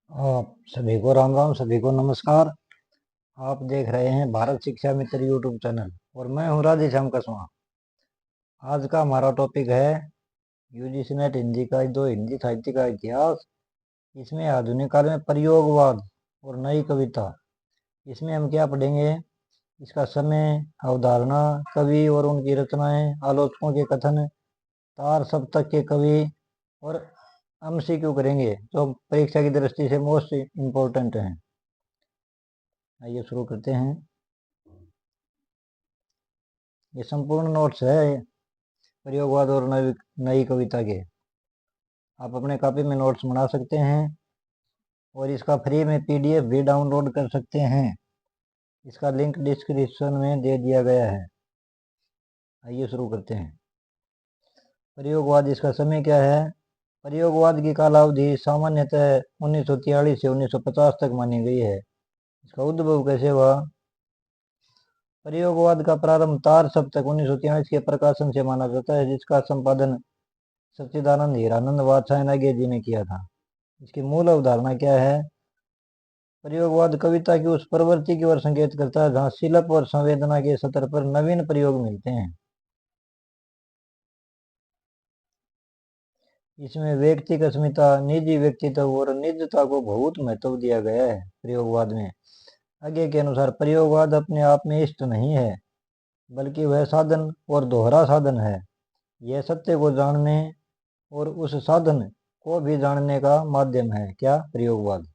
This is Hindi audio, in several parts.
आप सभी को राम राम, सभी को नमस्कार। आप देख रहे हैं भारत शिक्षा मित्र यूट्यूब चैनल और मैं हूँ राधेश्याम कसवा। आज का हमारा टॉपिक है यूजीसी नेट हिंदी का दो हिंदी साहित्य का इतिहास। इसमें आधुनिक काल में प्रयोगवाद और नई कविता। इसमें हम क्या पढ़ेंगे? इसका समय, अवधारणा, कवि और उनकी रचनाएं, आलोचकों के कथन, तार सप्तक के कवि और एमसीक्यू करेंगे जो परीक्षा की दृष्टि से मोस्ट इम्पोर्टेंट हैं। आइए शुरू करते हैं। ये संपूर्ण नोट्स है प्रयोगवाद और नई कविता के। आप अपने कॉपी में नोट्स बना सकते हैं और इसका फ्री में पीडीएफ भी डाउनलोड कर सकते हैं। इसका लिंक डिस्क्रिप्शन में दे दिया गया है। आइए शुरू करते हैं। प्रयोगवाद, इसका समय क्या है? प्रयोगवाद की कालावधि सामान्यतः 1943 से 1950 तक मानी गई है। इसका उद्भव कैसे हुआ? प्रयोगवाद का प्रारंभ तार सप्तक 1943 के प्रकाशन से माना जाता है, जिसका संपादन सच्चिदानंद हीरानंद वात्स्यायन जी ने किया था। इसकी मूल अवधारणा क्या है? प्रयोगवाद कविता की उस प्रवृत्ति की ओर संकेत करता है जहाँ शिल्प और संवेदना के स्तर पर नवीन प्रयोग मिलते हैं। इसमें व्यक्तिगत अस्मिता, निजी व्यक्तित्व और निजता को बहुत महत्व दिया गया है। प्रयोगवाद में आगे के अनुसार प्रयोगवाद अपने आप में इष्ट नहीं है, बल्कि वह साधन और दोहरा साधन है। यह सत्य को जानने और उस साधन को भी जानने का माध्यम है। क्या? प्रयोगवाद।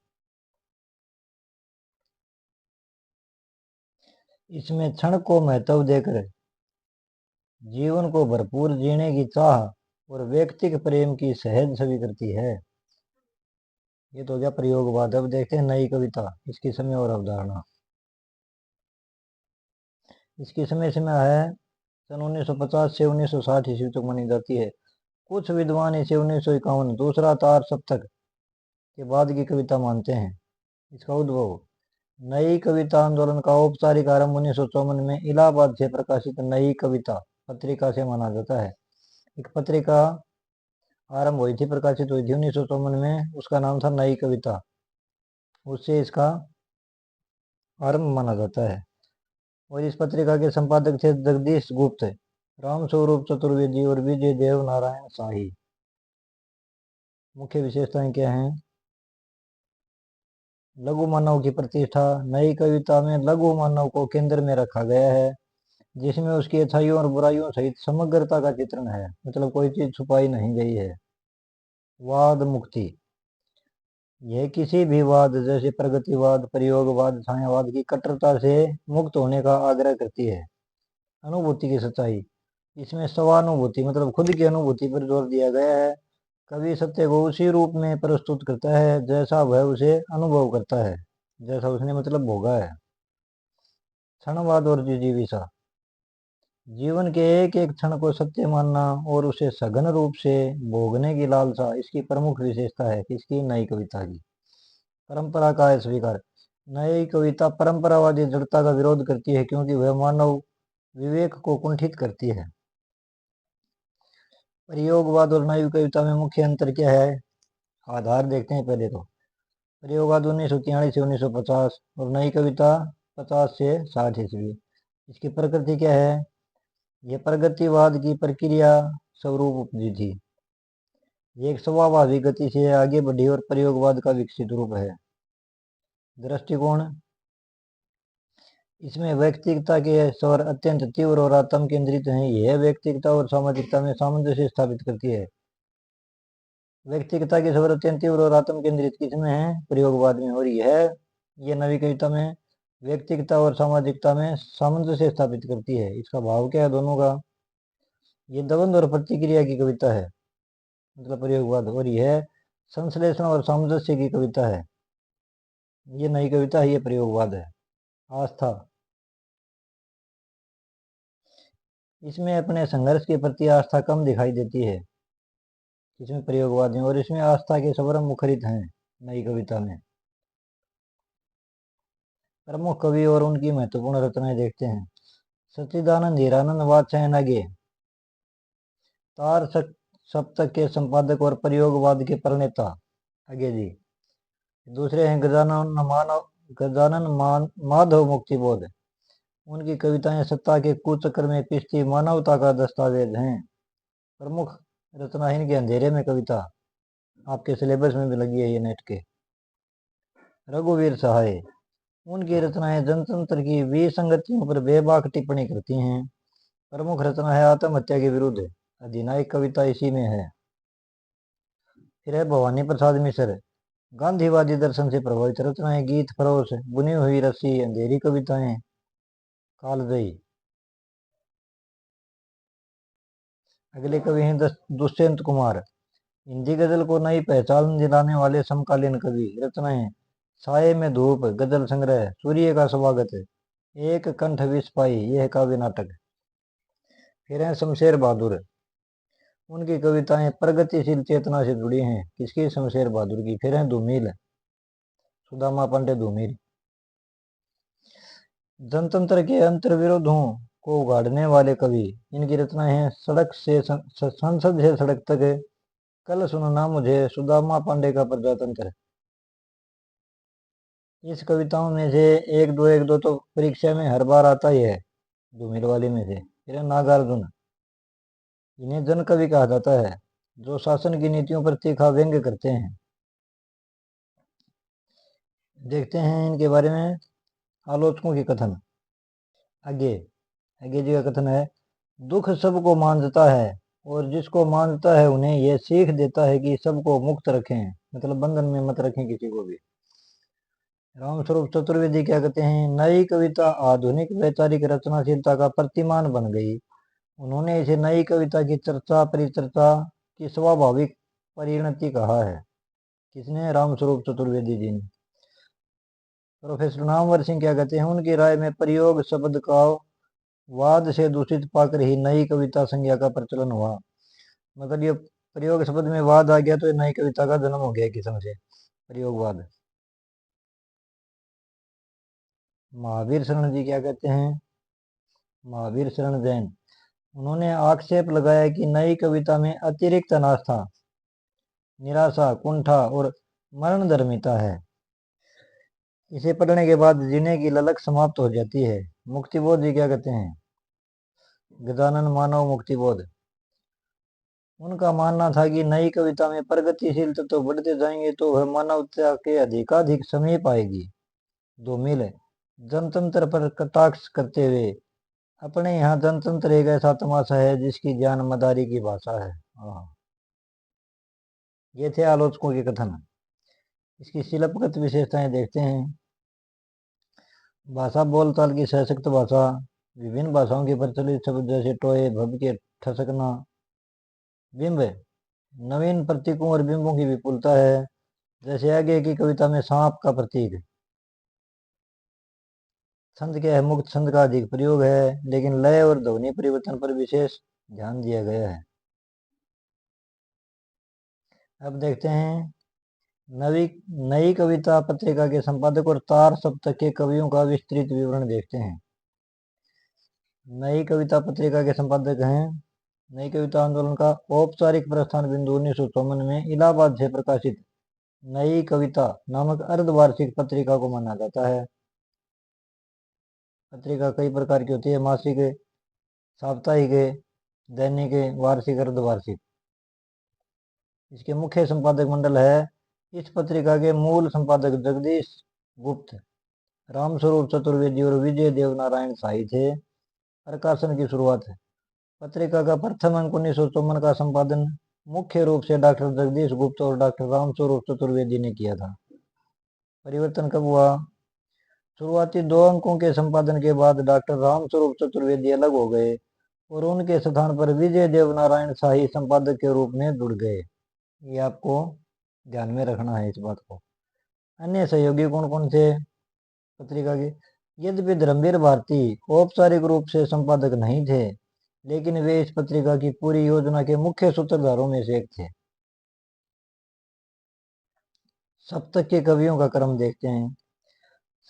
इसमें क्षण को महत्व देकर जीवन को भरपूर जीने की चाह और व्यक्तिगत प्रेम की सहज छवि करती है। ये तो हो गया प्रयोगवाद। अब देखते हैं नई कविता, इसकी समय और अवधारणा। इसकी समय सीमा है सन 1950 से 1960 ईस्वी तक मानी जाती है। कुछ विद्वान इसे 1951 दूसरा तार सप्तक के बाद की कविता मानते हैं। इसका उद्भव, नई कविता आंदोलन का औपचारिक आरंभ 1954 में इलाहाबाद से प्रकाशित नई कविता पत्रिका से माना जाता है। एक पत्रिका आरंभ हुई थी, प्रकाशित हुई थी 1954 में, उसका नाम था नई कविता। उससे इसका आरंभ माना जाता है। और इस पत्रिका के संपादक थे जगदीश गुप्त, राम स्वरूप चतुर्वेदी और विजय देव नारायण शाही। मुख्य विशेषताएं क्या हैं? लघु मानव की प्रतिष्ठा। नई कविता में लघु मानव को केंद्र में रखा गया है, जिसमें उसकी अच्छाइयों और बुराइयों सहित समग्रता का चित्रण है, मतलब कोई चीज छुपाई नहीं गई है। वाद मुक्ति, यह किसी भी वाद जैसे प्रगतिवाद, प्रयोगवाद, छायावाद की कट्टरता से मुक्त होने का आग्रह करती है। अनुभूति की सच्चाई, इसमें स्वानुभूति मतलब खुद की अनुभूति पर जोर दिया गया है। कवि सत्य को उसी रूप में प्रस्तुत करता है जैसा वह उसे अनुभव करता है, जैसा उसने मतलब भोगा है। क्षणवाद और जिजीविषा, जीवन के एक एक क्षण को सत्य मानना और उसे सघन रूप से भोगने की लालसा इसकी प्रमुख विशेषता है। किसकी? नई कविता की। परंपरा का स्वीकार, नई कविता परंपरावादी दृढ़ता का विरोध करती है, क्योंकि वह मानव विवेक को कुंठित करती है। प्रयोगवाद और नई कविता में मुख्य अंतर क्या है? आधार देखते हैं पहले तो। प्रयोगवाद 1943 से 1950 और नई कविता 50 से 60 ईस्वी। इसकी प्रकृति क्या है? यह प्रगतिवाद की प्रक्रिया स्वरूप उपजी थी। ये एक स्वाभाविक गति से आगे बढ़ी और प्रयोगवाद का विकसित रूप है। दृष्टिकोण, इसमें व्यक्तिगता के स्वर अत्यंत तीव्र और आत्म केंद्रित हैं। यह व्यक्तिगता और सामाजिकता में सामंजस्य स्थापित करती है। व्यक्तिगता के स्वर अत्यंत तीव्र और आत्म केंद्रित किसमें है? प्रयोगवाद में। और यह नवी कविता में व्यक्तिगता और सामाजिकता में सामंजस्य स्थापित करती है। इसका भाव क्या है दोनों का? ये द्वंद्व और प्रतिक्रिया की कविता है, मतलब प्रयोगवाद। और यह संश्लेषण और सामंजस्य की कविता है। ये नई कविता है, ये प्रयोगवाद है। आस्था, इसमें अपने संघर्ष के प्रति आस्था कम दिखाई देती है, इसमें प्रयोगवाद में। और इसमें आस्था के स्वर मुखरित हैं नई कविता में। प्रमुख कवि और उनकी महत्वपूर्ण रचनाएं देखते हैं। सच्चिदानंद हीरानंद वात्स्यायन तार सप्तक के संपादक और प्रयोगवाद के प्रणेता। आगे जी, दूसरे हैं गजानन माधव मुक्तिबोध। उनकी कविताएं सत्ता के कुचक्र में पिसती मानवता का दस्तावेज हैं। प्रमुख रचना है इनके अंधेरे में कविता, आपके सिलेबस में भी लगी है ये नेट के। रघुवीर सहाय, उनकी रचनाएं जनतंत्र की विसंगतियों पर बेबाक टिप्पणी करती हैं। प्रमुख रचना है आत्महत्या के विरुद्ध, अधिनायक कविता इसी में है। फिर है भवानी प्रसाद मिश्र, गांधीवादी दर्शन से प्रभावित रचनाएं गीत फरोश, बुनी हुई रस्सी, अंधेरी कविताएं, कालजयी। अगले कवि हैं दुष्यंत कुमार, हिंदी गजल को नई पहचान दिलाने वाले समकालीन कवि। रचनाएं साये में धूप, गजल संग्रह, सूर्य का स्वागत, एक कंठ विस्पाई, यह काव्य नाटक। फिर हैं शमशेर बहादुर, उनकी कविताएं प्रगतिशील चेतना से जुड़ी हैं। किसकी? शमशेर बहादुर की। फिर हैं धूमिल, सुदामा पांडे धूमिल, जनतंत्र के अंतर्विरोधों को उगाड़ने वाले कवि। इनकी रचनाएं हैं सड़क से संसद से सड़क तक, कल सुनना मुझे, सुदामा पांडे का प्रजातंत्र। इस कविताओं में से एक दो तो परीक्षा में हर बार आता ही है, धूमिल वाली में से। फिर नागार्जुन, इन्हें जन कवि कहा जाता है, जो शासन की नीतियों पर तीखा व्यंग्य करते हैं। देखते हैं इनके बारे में आलोचकों की कथन। आगे आगे जी का कथन है, दुख सबको मांझता है और जिसको मांझता है उन्हें यह सीख देता है कि सबको मुक्त रखें, मतलब बंधन में मत रखें किसी को भी। रामस्वरूप चतुर्वेदी क्या कहते हैं, नई कविता आधुनिक वैचारिक रचनाशीलता का प्रतिमान बन गई। उन्होंने इसे नई कविता की चर्चा परिचर्चा की स्वाभाविक परिणति कहा है। किसने? रामस्वरूप चतुर्वेदी जी ने। प्रोफेसर नामवर सिंह क्या कहते हैं, उनकी राय में प्रयोग शब्द का वाद से दूषित पाकर ही नई कविता संज्ञा का प्रचलन हुआ। मतलब ये प्रयोग शब्द में वाद आ गया तो ये नई कविता का जन्म हो गया किस्म से, प्रयोगवाद। महावीर शरण जी क्या कहते हैं, महावीर शरण जैन, उन्होंने आक्षेप लगाया कि नई कविता में अतिरिक्त अनास्था, निराशा, कुंठा और मरणधर्मिता है। इसे पढ़ने के बाद जीने की ललक समाप्त हो जाती है। मुक्तिबोध जी क्या कहते हैं, गजानन मानव मुक्तिबोध, उनका मानना था कि नई कविता में प्रगतिशील तत्व बढ़ते जाएंगे तो वह मानवता के अधिकाधिक समीप आएगी। धूमिल, जनतंत्र पर कटाक्ष करते हुए, अपने यहाँ जनतंत्र एक ऐसा तमाशा है जिसकी ज्ञान मदारी की भाषा है। ये थे आलोचकों के कथन। इसकी शिल्पगत विशेषताएं देखते हैं। भाषा बोलचाल की सशक्त भाषा, विभिन्न भाषाओं के प्रचलित शब्द जैसे टोए, भभके, ठसकना। बिंब, नवीन प्रतीकों और बिंबों की विपुलता है, जैसे आगे की कविता में सांप का प्रतीक। छंद क्या है, मुक्त छंद का अधिक प्रयोग है, लेकिन लय और ध्वनि परिवर्तन पर विशेष ध्यान दिया गया है। अब देखते हैं नवी नई कविता पत्रिका के संपादक और तार सप्तक के कवियों का विस्तृत विवरण देखते हैं। नई कविता पत्रिका के संपादक हैं, नई कविता आंदोलन का औपचारिक प्रस्थान बिंदु 1954 में इलाहाबाद से प्रकाशित नई कविता नामक अर्धवार्षिक पत्रिका को माना जाता है। पत्रिका कई प्रकार की होती है, मासिक, साप्ताहिक, दैनिक, वार्षिक, अर्धवार्षिक। इसके मुख्य संपादक मंडल है, इस पत्रिका के मूल संपादक जगदीश गुप्त, रामस्वरूप चतुर्वेदी और विजय देव नारायण शाही थे। प्रकाशन की शुरुआत है, पत्रिका का प्रथम अंक 1954 का संपादन मुख्य रूप से डॉक्टर जगदीश गुप्त और डॉक्टर रामस्वरूप चतुर्वेदी ने किया था। परिवर्तन कब हुआ? शुरुआती 2 अंकों के संपादन के बाद डॉक्टर रामस्वरूप चतुर्वेदी अलग हो गए और उनके स्थान पर विजय देव नारायण शाही संपादक के रूप में जुड़ गए। ये आपको ध्यान में रखना है इस बात को। अन्य सहयोगी कौन कौन थे पत्रिका के? यद्यपि धर्मवीर भारती औपचारिक रूप से संपादक नहीं थे, लेकिन वे इस पत्रिका की पूरी योजना के मुख्य सूत्रधारों में से एक थे। सप्तक के कवियों का क्रम देखते हैं।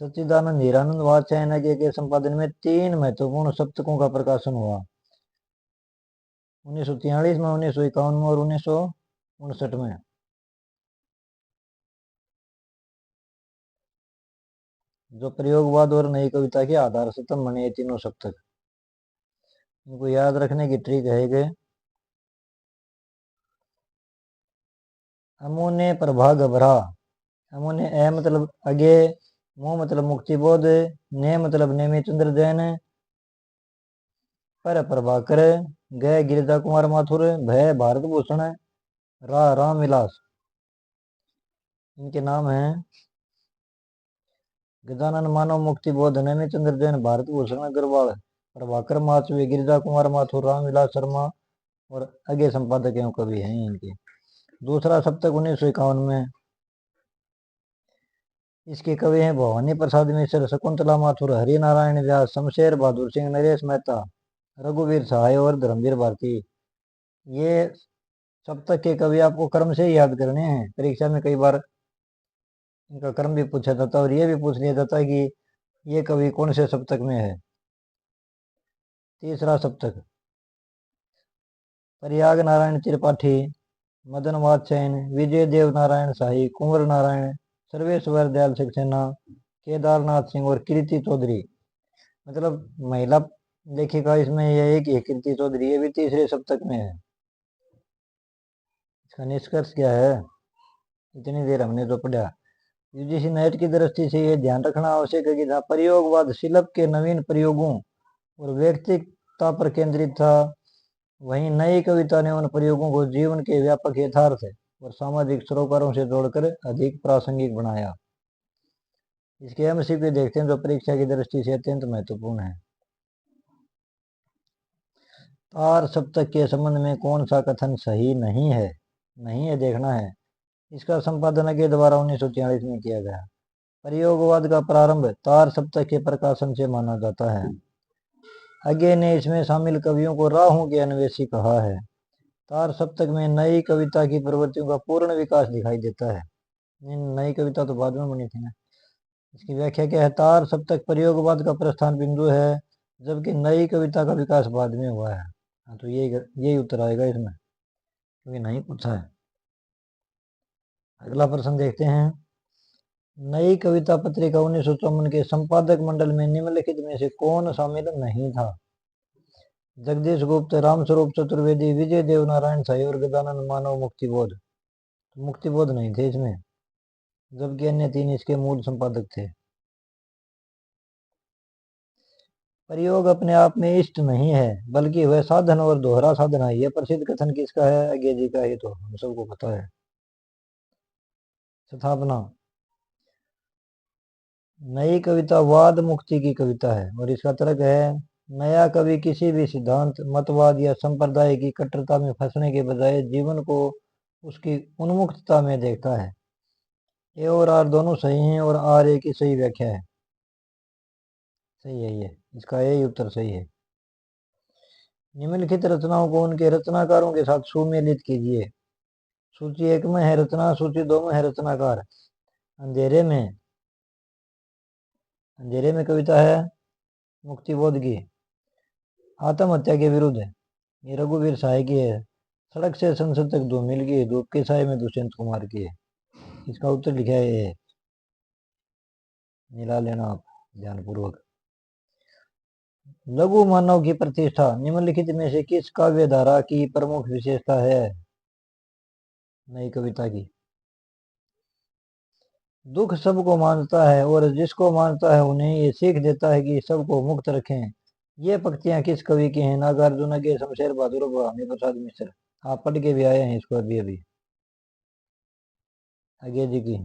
सच्चिदानंद हीरानंद वात्स्यायन के संपादन में 3 महत्वपूर्ण सप्तकों का प्रकाशन हुआ, 1943 में, 1951 में और 1959 में। जो प्रयोगवाद और नई कविता के आधार स्तंभ बने ये तीनों सप्तक। इनको याद रखने की ट्रिक है कि अमोने प्रभा घबरा। अमोने ए मतलब अगे, मो मतलब मुक्ति बोध, ने मतलब नेमी चंद्र जैन, पर प्रभाकर, गय गिरिजा कुमार माथुर, भय भारत भूषण, रा राम विलास। इनके नाम हैं गजानन मानव मुक्ति बोध, नेमी चंद्र जैन, भारत भूषण अग्रवाल, प्रभाकर माचवे, गिरिजा कुमार माथुर, राम विलास शर्मा और आगे संपादक एवं कवि हैं इनके। दूसरा सप्तक 1951 में। इसके कवि हैं भवानी प्रसाद मिश्र, शकुंतला माथुर, हरि नारायण व्यास, शमशेर बहादुर सिंह, नरेश मेहता, रघुवीर सहाय और धर्मवीर भारती। ये सप्तक के कवि आपको क्रम से ही याद करने हैं। परीक्षा में कई बार इनका क्रम भी पूछा जाता है और ये भी पूछ लिया जाता है कि ये कवि कौन से सप्तक में है। तीसरा सप्तक प्रयाग नारायण त्रिपाठी, मदन वात्स्ययन, विजय देव नारायण शाही, कुंवर नारायण, सर्वेश्वर दयाल सक्सेना, केदारनाथ सिंह और कीर्ति चौधरी। मतलब महिला लेखिका इसमें यह एक ही कीर्ति चौधरी, ये भी तीसरे सप्तक में है। इसका निष्कर्ष क्या है, इतनी देर हमने जो पढ़ा, यूजीसी नेट की दृष्टि से यह ध्यान रखना आवश्यक है कि जहाँ प्रयोगवाद शिल्प के नवीन प्रयोगों और व्यक्तिगता पर केंद्रित था, वहीं नई कविता ने उन प्रयोगों को जीवन के व्यापक यथार्थ और सामाजिक सरोकारों से जोड़कर अधिक प्रासंगिक बनाया। इसके एमसीक्यू देखते हैं जो परीक्षा की दृष्टि से अत्यंत महत्वपूर्ण है। तार सप्तक के संबंध में कौन सा कथन सही नहीं है देखना है। इसका संपादन अगे द्वारा 1946 में किया गया। प्रयोगवाद का प्रारंभ तार सप्तक के प्रकाशन से माना जाता है। अगे ने इसमें शामिल कवियों को राहों के अन्वेषी कहा है। तार सप्तक में नई कविता की प्रवृत्तियों का पूर्ण विकास दिखाई देता है। नई कविता तो बाद में बनी थी ना। इसकी व्याख्या क्या है, तार सप्तक प्रयोगवाद का प्रस्थान बिंदु है, जबकि नई कविता का विकास बाद में हुआ है। तो यही उत्तर आएगा इसमें, क्योंकि नहीं पूछा है। अगला प्रश्न देखते हैं। नई कविता पत्रिका 1954 के संपादक मंडल में निम्नलिखित में से कौन शामिल नहीं था। जगदीश गुप्त, रामस्वरूप चतुर्वेदी, विजय देव नारायण शाही और गजानन मानव मुक्तिबोध। मुक्तिबोध नहीं थे इसमें, जबकि अन्य तीन इसके मूल संपादक थे। प्रयोग अपने आप में इष्ट नहीं है, बल्कि वह साधन और दोहरा साधन है। यह प्रसिद्ध कथन किसका है, अज्ञे जी का। ये तो हम सबको पता है। स्थापना। नई कविता वाद मुक्ति की कविता है और इसका तर्क है, नया कवि किसी भी सिद्धांत, मतवाद या संप्रदाय की कट्टरता में फंसने के बजाय जीवन को उसकी उन्मुक्तता में देखता है। ए और आर दोनों सही हैं और आर ए की सही व्याख्या है। सही है ये, इसका यही उत्तर सही है। निम्नलिखित रचनाओं को उनके रचनाकारों के साथ सुमेलित कीजिए। सूची 1 में है रचना, सूची 2 में है रचनाकार। अंधेरे में कविता है मुक्तिबोध की, आत्महत्या के विरुद्ध है। ये रघुवीर सहाय की है। सड़क से संसद तक 2 मील की, धूप के साय में दुष्यंत कुमार की है। इसका उत्तर लिखा है ये, मिला लेना आप ध्यानपूर्वक। लघु मानव की प्रतिष्ठा निम्नलिखित में से किस काव्य धारा की प्रमुख विशेषता है। नई कविता की। दुख सबको मानता है और जिसको मानता है उन्हें ये सीख देता है कि सबको मुक्त रखें। ये पंक्तियां किस कवि की हैं। नागार्जुन के, शमशेर बहादुर, भवानी प्रसाद मिश्र। आप पढ़ के भी आए हैं इसको अभी। आगे जी की।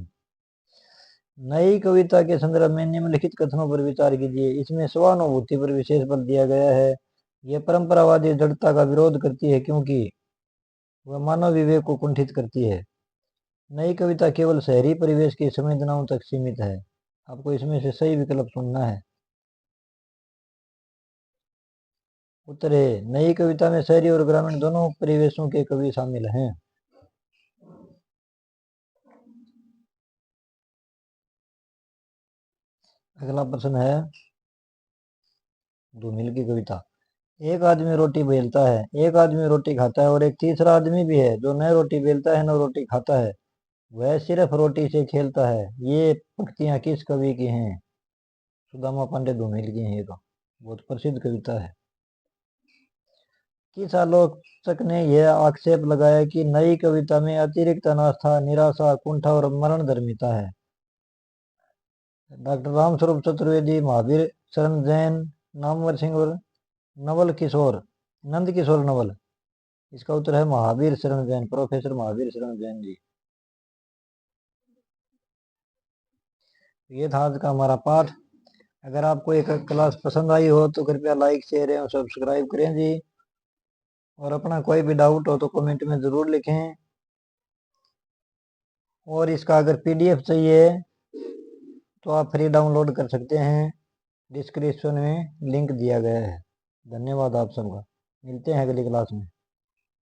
नई कविता के संदर्भ में निम्नलिखित कथनों पर विचार कीजिए। इसमें स्वानुभूति पर विशेष बल दिया गया है। यह परंपरावादी जड़ता का विरोध करती है क्योंकि वह मानव विवेक को कुंठित करती है। नई कविता केवल शहरी परिवेश की संवेदनाओं तक सीमित है। आपको इसमें से सही विकल्प चुनना है। उत्तर है, नई कविता में शहरी और ग्रामीण दोनों परिवेशों के कवि शामिल हैं। अगला प्रश्न है, 2 मील की कविता। एक आदमी रोटी बेलता है, एक आदमी रोटी खाता है और एक तीसरा आदमी भी है जो न रोटी बेलता है न रोटी खाता है, वह सिर्फ रोटी से खेलता है। ये पंक्तियां किस कवि की हैं। सुदामा पांडे धूमिल की है, ये तो बहुत प्रसिद्ध कविता है। किस आलोचक ने यह आक्षेप लगाया कि नई कविता में अतिरिक्त अनास्था, निराशा, कुंठा और मरणधर्मिता है? डॉक्टर रामस्वरूप चतुर्वेदी, महावीर शरण जैन, नामवर सिंह और नवल किशोर, नंद किशोर नवल। इसका उत्तर है महावीर शरण जैन, प्रोफेसर महावीर शरण जैन जी। ये था आज का हमारा पाठ। अगर आपको एक क्लास पसंद आई हो तो कृपया लाइक, शेयर एवं सब्सक्राइब करें जी। और अपना कोई भी डाउट हो तो कमेंट में ज़रूर लिखें। और इसका अगर पीडीएफ चाहिए तो आप फ्री डाउनलोड कर सकते हैं, डिस्क्रिप्शन में लिंक दिया गया है। धन्यवाद आप सबका, मिलते हैं अगली क्लास में।